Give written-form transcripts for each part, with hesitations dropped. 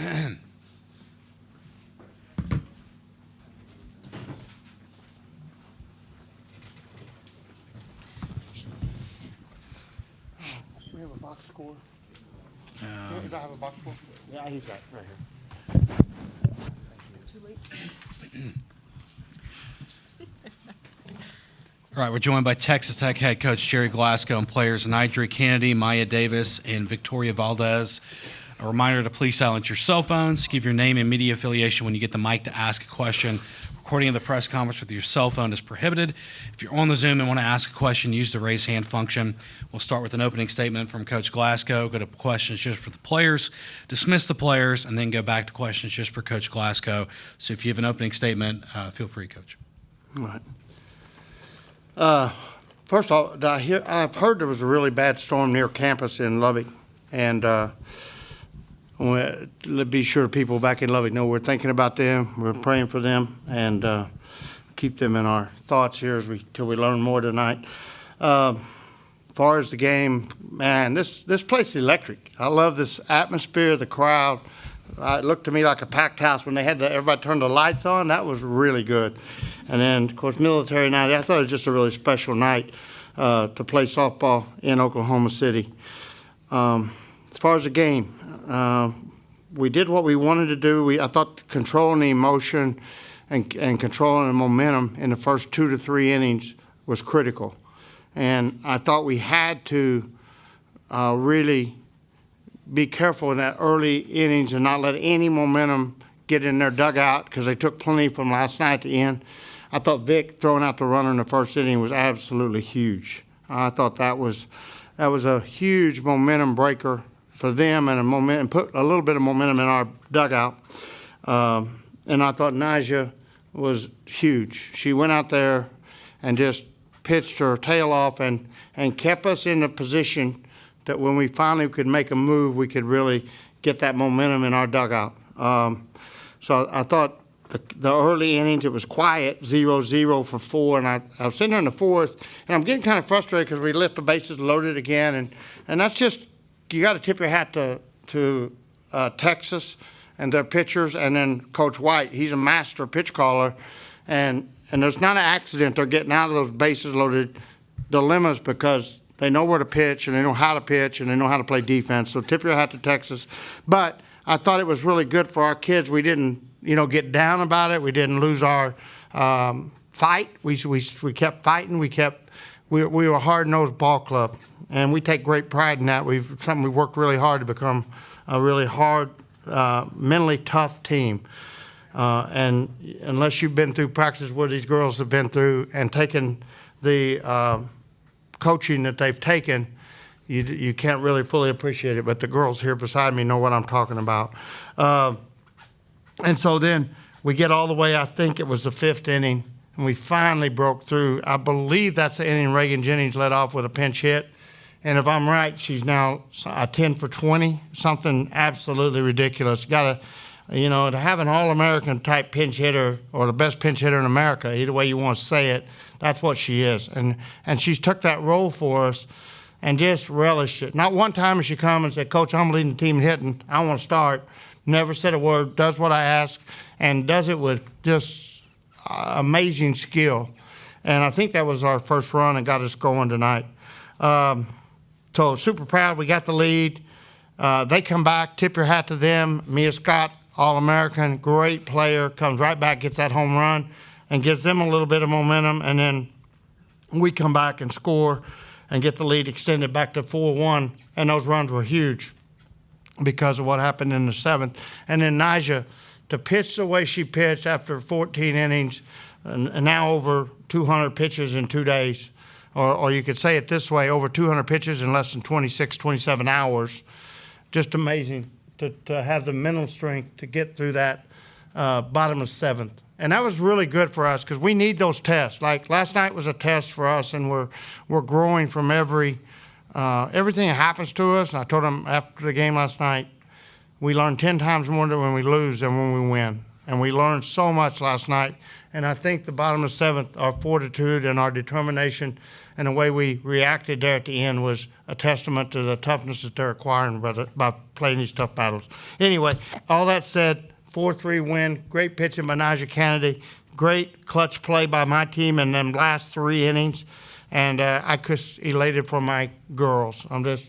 We have a box score. Do I have a box score? Yeah, he's got it right here. Too late. All right, we're joined by Texas Tech head coach Jerry Glasco and players Nidri Kennedy, Maya Davis, and Victoria Valdez. A reminder to please silence your cell phones. Give your name and media affiliation when you get the mic to ask a question. Recording of the press conference with your cell phone is prohibited. If you're on the Zoom and want to ask a question, use the raise hand function. We'll start with an opening statement from Coach Glasco, go to questions just for the players, dismiss the players, and then go back to questions just for Coach Glasco. So if you have an opening statement, feel free, Coach. All right. First of all, I've heard there was a really bad storm near campus in Lubbock, and be sure people back in Lubbock know we're thinking about them, we're praying for them, and keep them in our thoughts here till we learn more tonight. As far as the game, man, this place is electric. I love this atmosphere, the crowd. It looked to me like a packed house when they had everybody turn the lights on. That was really good. And then, of course, military night. I thought it was just a really special night to play softball in Oklahoma City. As far as the game, we did what we wanted to do. I thought controlling the emotion and controlling the momentum in the first 2 to 3 innings was critical. And I thought we had to really be careful in that early innings and not let any momentum get in their dugout, because they took plenty from last night at the end. I thought Vic throwing out the runner in the first inning was absolutely huge. I thought that was a huge momentum breaker for them, and put a little bit of momentum in our dugout. And I thought Naja was huge. She went out there and just pitched her tail off and kept us in a position that when we finally could make a move, we could really get that momentum in our dugout. So I thought the early innings, it was quiet, 0-0 for 4, and I was sitting there in the fourth, and I'm getting kind of frustrated because we left the bases loaded again, and that's just, you got to tip your hat to Texas and their pitchers, and then Coach White. He's a master pitch caller, and there's not an accident they're getting out of those bases loaded dilemmas, because they know where to pitch, and they know how to pitch, and they know how to play defense. So tip your hat to Texas. But I thought it was really good for our kids. We didn't, get down about it. We didn't lose our fight. We kept fighting. We were a hard-nosed ball club, and we take great pride in that. Something we worked really hard to become a really hard, mentally tough team. And unless you've been through practice where these girls have been through and taken the coaching that they've taken, you can't really fully appreciate it. But the girls here beside me know what I'm talking about. And so then we get all the way, I think it was the 5th inning, and we finally broke through. I believe that's the inning Reagan Jennings led off with a pinch hit. And if I'm right, she's now 10 for 20, something absolutely ridiculous. Got to, to have an All-American type pinch hitter, or the best pinch hitter in America, either way you want to say it, that's what she is. And she's took that role for us and just relished it. Not one time has she come and said, Coach, I'm leading the team in hitting, I want to start. Never said a word, does what I ask, and does it with just amazing skill. And I think that was our first run and got us going tonight. So super proud. We got the lead. They come back. Tip your hat to them. Mia Scott, All-American, great player, comes right back, gets that home run, and gives them a little bit of momentum. And then we come back and score and get the lead extended back to 4-1. And those runs were huge because of what happened in the 7th. And then Naja, to pitch the way she pitched after 14 innings, and now over 200 pitches in 2 days. Or you could say it this way, over 200 pitches in less than 26, 27 hours. Just amazing to have the mental strength to get through that bottom of 7th. And that was really good for us because we need those tests. Like last night was a test for us, and we're growing from everything that happens to us. And I told them after the game last night, we learn 10 times more when we lose than when we win. And we learned so much last night. And I think the bottom of 7th, our fortitude and our determination and the way we reacted there at the end was a testament to the toughness that they're acquiring by playing these tough battles. Anyway, all that said, 4-3 win, great pitching by Nigel Kennedy, great clutch play by my team in them last 3 innings, and I just elated for my girls. I'm just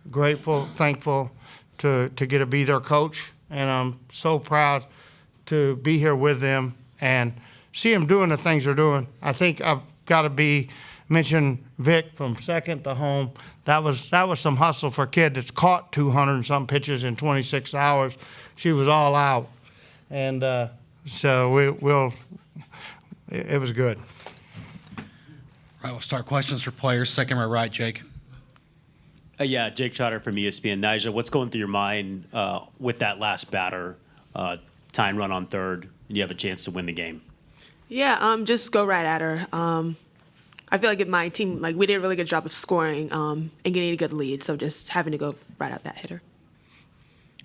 grateful, thankful to get to be their coach, and I'm so proud to be here with them and see them doing the things they're doing. I think I've got to mention Vic from second to home. That was some hustle for a kid that's caught 200 and some pitches in 26 hours. She was all out, and so it was good. All right, we'll start questions for players. Second row right, Jake. Yeah, Jake Trotter from ESPN. Nigel, what's going through your mind with that last batter, tying run on third, and you have a chance to win the game? Yeah, just go right at her. I feel like my team, we did a really good job of scoring and getting a good lead, so just having to go right at that hitter.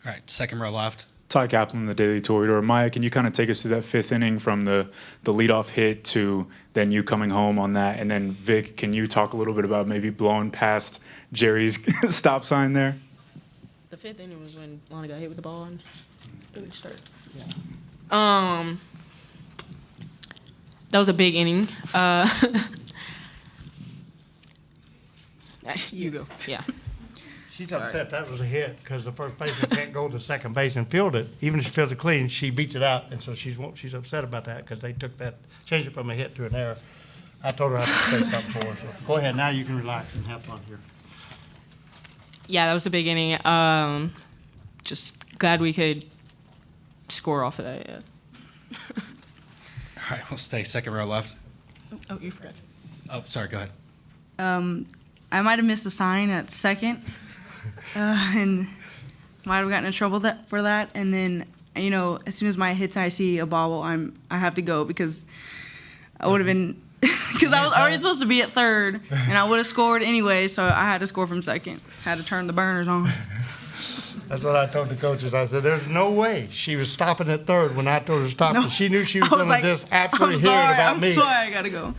All right, second row left. Ty Kaplan, the Daily Toreador. Maya, can you kind of take us through that 5th inning from the leadoff hit to then you coming home on that? And then, Vic, can you talk a little bit about maybe blowing past Jerry's stop sign there? The 5th inning was when Lana got hit with the ball and it started. Yeah. That was a big inning. You go. Yeah. She's upset that was a hit because the first baseman can't go to second base and field it. Even if she fields it clean, she beats it out, and so she's upset about that because they changed it from a hit to an error. I told her I had to say something for her. So go ahead, now you can relax and have fun here. Yeah, that was a big inning. Just glad we could score off of that. Yeah. All right, we'll stay second row left. Oh, you forgot. Oh, sorry, go ahead. I might have missed a sign at second, and might have gotten in trouble for that. And then, as soon as my hits, I see a bobble, I have to go because I would have been because I was already supposed to be at third, and I would have scored anyway. So I had to score from second. Had to turn the burners on. That's what I told the coaches. I said, "There's no way she was stopping at third when I told her to stop. No. She knew she was going to just absolutely hit it about me." I'm sorry, I gotta go.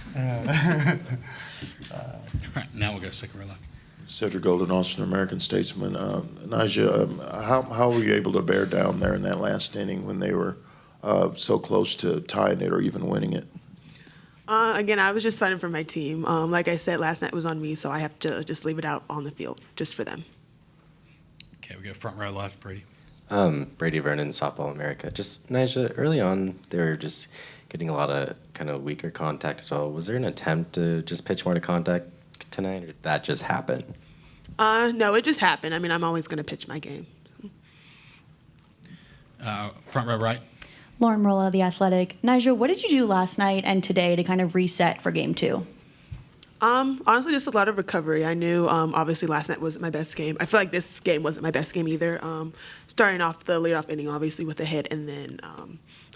All right, now we'll go second row left. Cedric Golden, Austin American Statesman. Naja, how were you able to bear down there in that last inning when they were so close to tying it or even winning it? Again, I was just fighting for my team. Like I said, last night was on me, so I have to just leave it out on the field just for them. Okay, we go front row left, Brady. Brady Vernon, Softball America. Just, Nigel, early on, they were just getting a lot of kind of weaker contact as well. Was there an attempt to just pitch more to contact tonight, or did that just happen? No, it just happened. I mean, I'm always going to pitch my game. Front row right. Lauren Merola, The Athletic. Nigel, what did you do last night and today to kind of reset for Game 2? Honestly, just a lot of recovery. I knew, obviously, last night wasn't my best game. I feel like this game wasn't my best game either. Starting off the leadoff inning, obviously, with a hit, and then,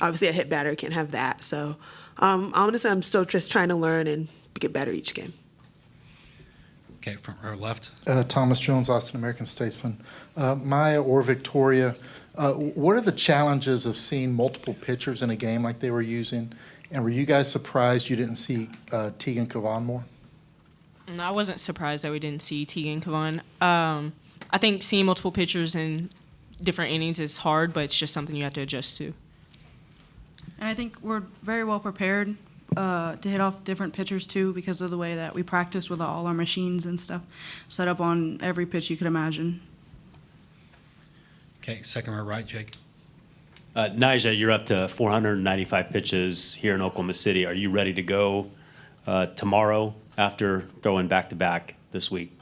obviously, a hit batter, can't have that. So, honestly, I'm still just trying to learn and get better each game. Okay, front row left. Thomas Jones, Austin American Statesman. Maya or Victoria, what are the challenges of seeing multiple pitchers in a game like they were using? And were you guys surprised you didn't see Tegan Kavan more? No, I wasn't surprised that we didn't see Tegan Kavan. I think seeing multiple pitchers in different innings is hard, but it's just something you have to adjust to. And I think we're very well prepared to hit off different pitchers too, because of the way that we practice with all our machines and stuff set up on every pitch you could imagine. Okay, second row right, Jake. Nigel, you're up to 495 pitches here in Oklahoma City. Are you ready to go tomorrow after throwing back-to-back this week?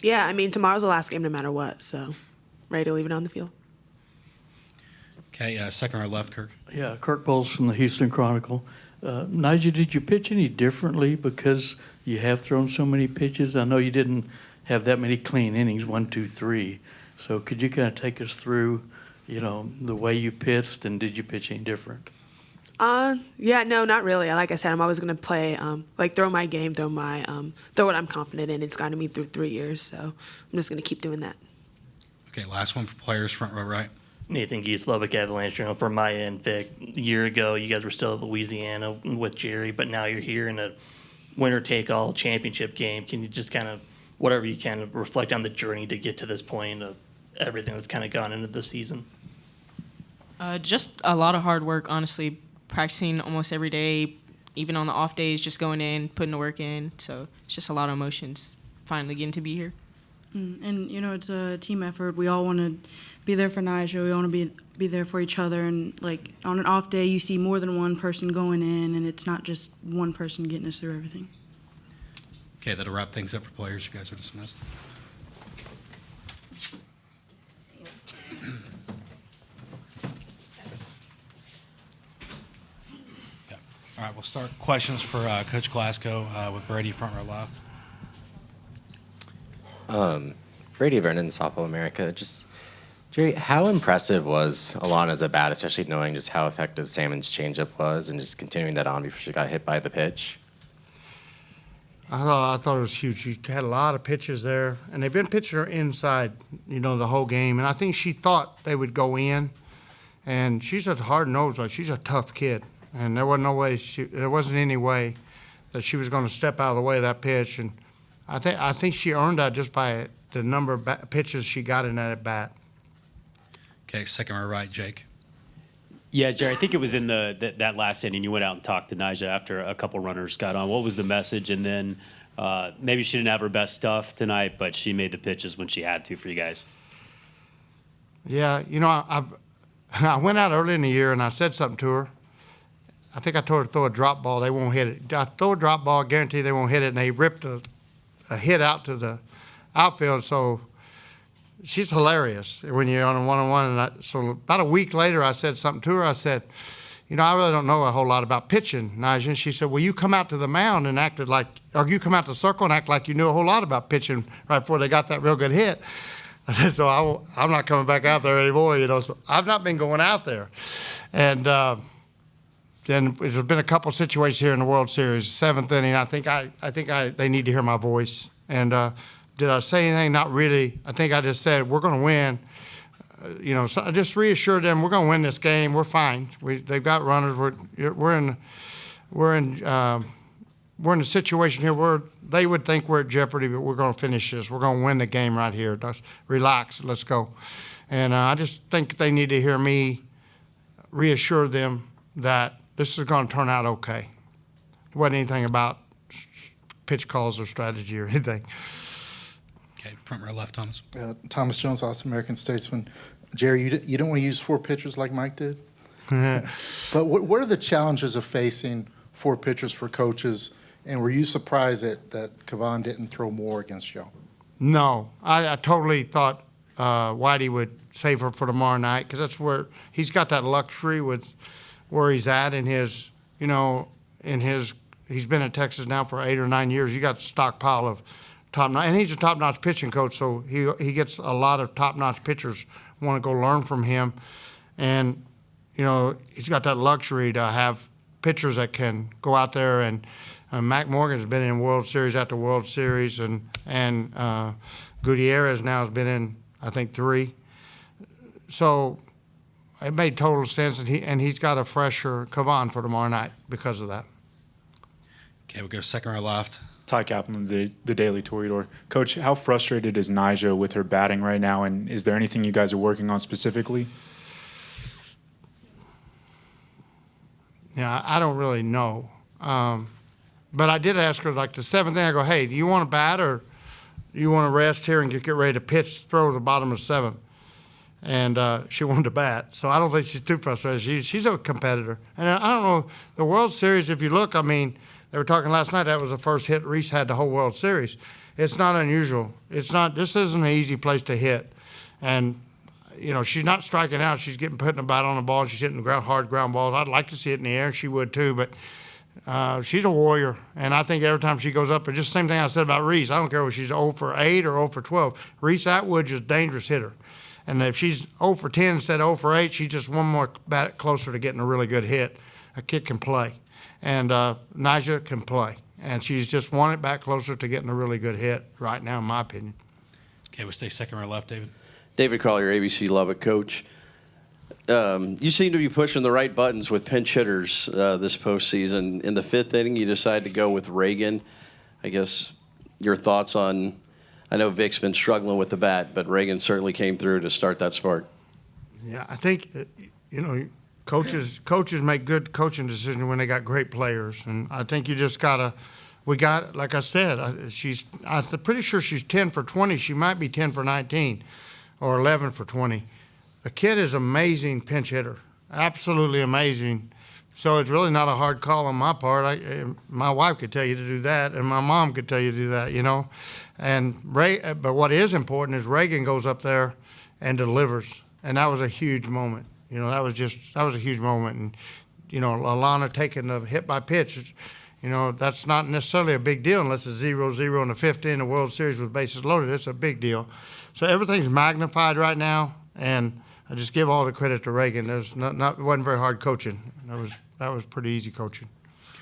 Yeah, I mean, tomorrow's the last game no matter what, so ready to leave it on the field. Okay, second row left, Kirk. Yeah, Kirk Bowles from the Houston Chronicle. Nigel, did you pitch any differently because you have thrown so many pitches? I know you didn't have that many clean innings, 1, 2, 3. So could you kind of take us through, the way you pitched, and did you pitch any different? Yeah, no, not really. Like I said, I'm always going to play, throw my game, throw what I'm confident in. It's gotten me through 3 years, so I'm just going to keep doing that. Okay, last one for players, front row right. Nathan Geese, Lubbock Avalanche. For Maya and Vic, a year ago, you guys were still at Louisiana with Jerry, but now you're here in a winner take all championship game. Can you just kind of, whatever you can, reflect on the journey to get to this point of everything that's kind of gone into the season? Just a lot of hard work, honestly. Practicing almost every day, even on the off days, just going in, putting the work in. So it's just a lot of emotions finally getting to be here. And, you know, it's a team effort. We all want to be there for Nyjah. We want to be there for each other. And, like, on an off day, you see more than one person going in, and it's not just one person getting us through everything. Okay, that'll wrap things up for players. You guys are dismissed. Yeah. All right, we'll start questions for Coach Glasgow with Brady front row left. Brady Vernon, Softball America. Just, Jerry, how impressive was Alana's at bat, especially knowing just how effective Salmon's changeup was and just continuing that on before she got hit by the pitch? I thought it was huge. She had a lot of pitches there, and they've been pitching her inside, you know, the whole game. And I think she thought they would go in, and she's a hard-nosed, like she's a tough kid. And there wasn't no way there wasn't any way that she was going to step out of the way of that pitch. And I think she earned that just by the number of pitches she got in that at bat. Okay, second row right, Jake. Yeah, Jerry, I think it was in that last inning you went out and talked to Nyjah after a couple runners got on. What was the message? And then maybe she didn't have her best stuff tonight, but she made the pitches when she had to for you guys. Yeah, you know, I went out early in the year and I said something to her. I think I told her to throw a drop ball. They won't hit it. I throw a drop ball, I guarantee they won't hit it. And they ripped a hit out to the outfield. So she's hilarious when you're on a one-on-one. And so about a week later, I said something to her. I said, you know, I really don't know a whole lot about pitching, Nyjah. And she said, well, you come out to the mound and acted like, or you come out to the circle and act like you knew a whole lot about pitching right before they got that real good hit. I said, so I'm not coming back out there anymore, you know. So I've not been going out there. And then there's been a couple situations here in the World Series. Seventh inning, I think they need to hear my voice. And did I say anything? Not really. I think I just said we're going to win. You know, so I just reassured them we're going to win this game. We're fine. They've got runners. We're in a situation here where they would think we're at jeopardy, but we're going to finish this. We're going to win the game right here. Just relax. Let's go. And I just think they need to hear me reassure them that this is going to turn out okay. It wasn't anything about pitch calls or strategy or anything. Okay, front row left, Thomas. Thomas Jones, Austin American Statesman. Jerry, you don't want to use four pitchers like Mike did? But what are the challenges of facing four pitchers for coaches? And were you surprised that Kevon didn't throw more against y'all? No, I totally thought Whitey would save her for tomorrow night because that's where he's got that luxury with where he's at in his, you know, he's been at Texas now for 8 or 9 years. You got a stockpile of top-notch, and he's a top-notch pitching coach, so he gets a lot of top-notch pitchers want to go learn from him. And, you know, he's got that luxury to have pitchers that can go out there and Mac Morgan's been in World Series after World Series, and Gutierrez now has been in, I think, 3. So it made total sense, and he's got a fresher Kevon for tomorrow night because of that. Okay, we'll go second row left. Ty Kaplan, the Daily Toreador. Coach, how frustrated is Nyjah with her batting right now, and is there anything you guys are working on specifically? Yeah, I don't really know. But I did ask her, like the 7th inning, I go, hey, do you want to bat or do you want to rest here and get ready to pitch, throw to the bottom of the 7th? And she wanted to bat. So I don't think she's too frustrated. She's a competitor. And I don't know, the World Series, if you look, I mean, they were talking last night, that was the first hit Reese had the whole World Series. It's not unusual. This isn't an easy place to hit. And, you know, she's not striking out. She's putting the bat on the ball. She's hitting hard ground balls. I'd like to see it in the air. She would too, but she's a warrior. And I think every time she goes up, it's just the same thing I said about Reese. I don't care if she's 0 for 8 or 0 for 12. Reese Atwood's just a dangerous hitter. And if she's 0 for 10 instead of 0 for 8, she's just one more bat closer to getting a really good hit. A kid can play. And Nyjah can play. And she's just one it back closer to getting a really good hit right now, in my opinion. Okay, we'll stay second row left, David. David Collier, ABC Lubbock. Coach, you seem to be pushing the right buttons with pinch hitters this postseason. In the 5th inning, you decided to go with Reagan. I guess your thoughts on, I know Vic's been struggling with the bat, but Reagan certainly came through to start that spark. Yeah, I think, coaches make good coaching decisions when they got great players. And I think you just like I said, I'm pretty sure she's 10 for 20. She might be 10 for 19 or 11 for 20. The kid is amazing pinch hitter, absolutely amazing. So it's really not a hard call on my part. My wife could tell you to do that, and my mom could tell you to do that, but what is important is Reagan goes up there and delivers, and that was a huge moment. That was a huge moment. And, Alana taking the hit by pitch, that's not necessarily a big deal unless it's 0-0 in the 5th inning of the World Series with bases loaded. It's a big deal. So everything's magnified right now, and I just give all the credit to Reagan. It wasn't very hard coaching. That was pretty easy coaching.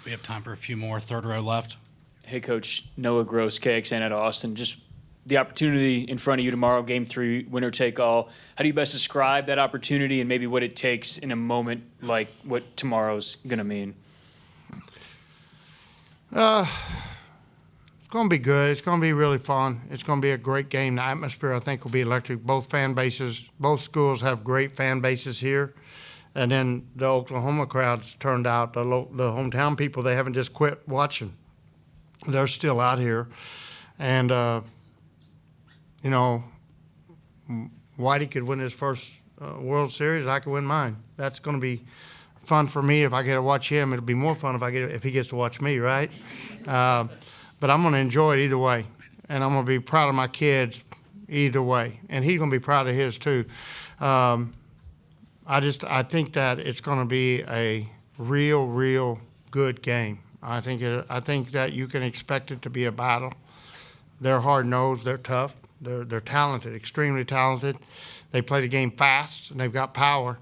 We have time for a few more. 3rd row left. Hey, Coach. Noah Gross, KXN at Austin. Just the opportunity in front of you tomorrow, Game 3, winner take all. How do you best describe that opportunity and maybe what it takes in a moment like what tomorrow's going to mean? It's going to be good. It's going to be really fun. It's going to be a great game. The atmosphere, I think, will be electric. Both schools have great fan bases here. And then the Oklahoma crowds turned out, the hometown people, they haven't just quit watching. They're still out here. And, Whitey could win his first World Series. I could win mine. That's going to be fun for me if I get to watch him. It'll be more fun if he gets to watch me, right? But I'm going to enjoy it either way, and I'm going to be proud of my kids either way, and he's going to be proud of his too. I think that it's going to be a real good game. I think that you can expect it to be a battle. They're hard-nosed. They're tough. They're talented, extremely talented. They play the game fast, and they've got power.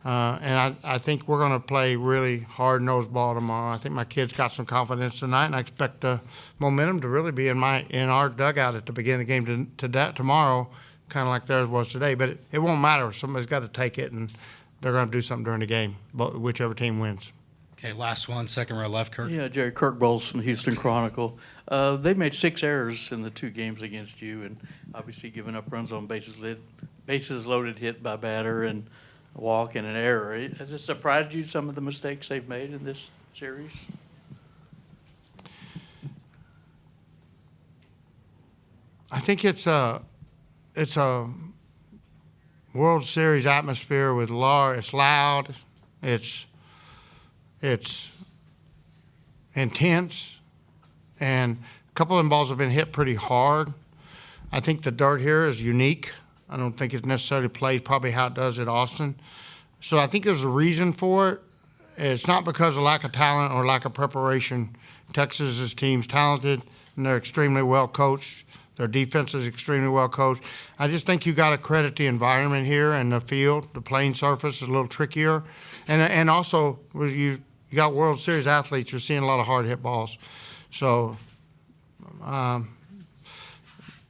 And I think we're going to play really hard-nosed ball tomorrow. I think my kids got some confidence tonight, and I expect the momentum to really be in our dugout at the beginning of the game tomorrow, kind of like theirs was today. But it won't matter. Somebody's got to take it, and they're going to do something during the game, whichever team wins. Okay, last one, 2nd row left, Kirk. Yeah, Jerry, Kirk Bowles from the Houston Chronicle. They made 6 errors in the 2 games against you, and obviously giving up runs on bases loaded, hit by batter, and a walk and an error. Has it surprised you, some of the mistakes they've made in this series? I think it's a World Series atmosphere with it's loud, it's intense, and a couple of them balls have been hit pretty hard. I think the dirt here is unique. I don't think it necessarily plays probably how it does at Austin. So I think there's a reason for it. It's not because of lack of talent or lack of preparation. Texas's team's talented, and they're extremely well coached. Their defense is extremely well coached. I just think you got to credit the environment here and the field. The playing surface is a little trickier. And also, you got World Series athletes, you're seeing a lot of hard hit balls. So,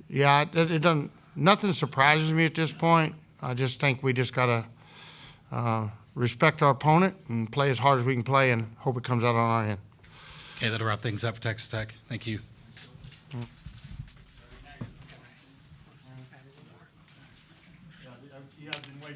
it doesn't. Nothing surprises me at this point. I just think we just got to respect our opponent and play as hard as we can play and hope it comes out on our end. Okay, that'll wrap things up for Texas Tech. Thank you.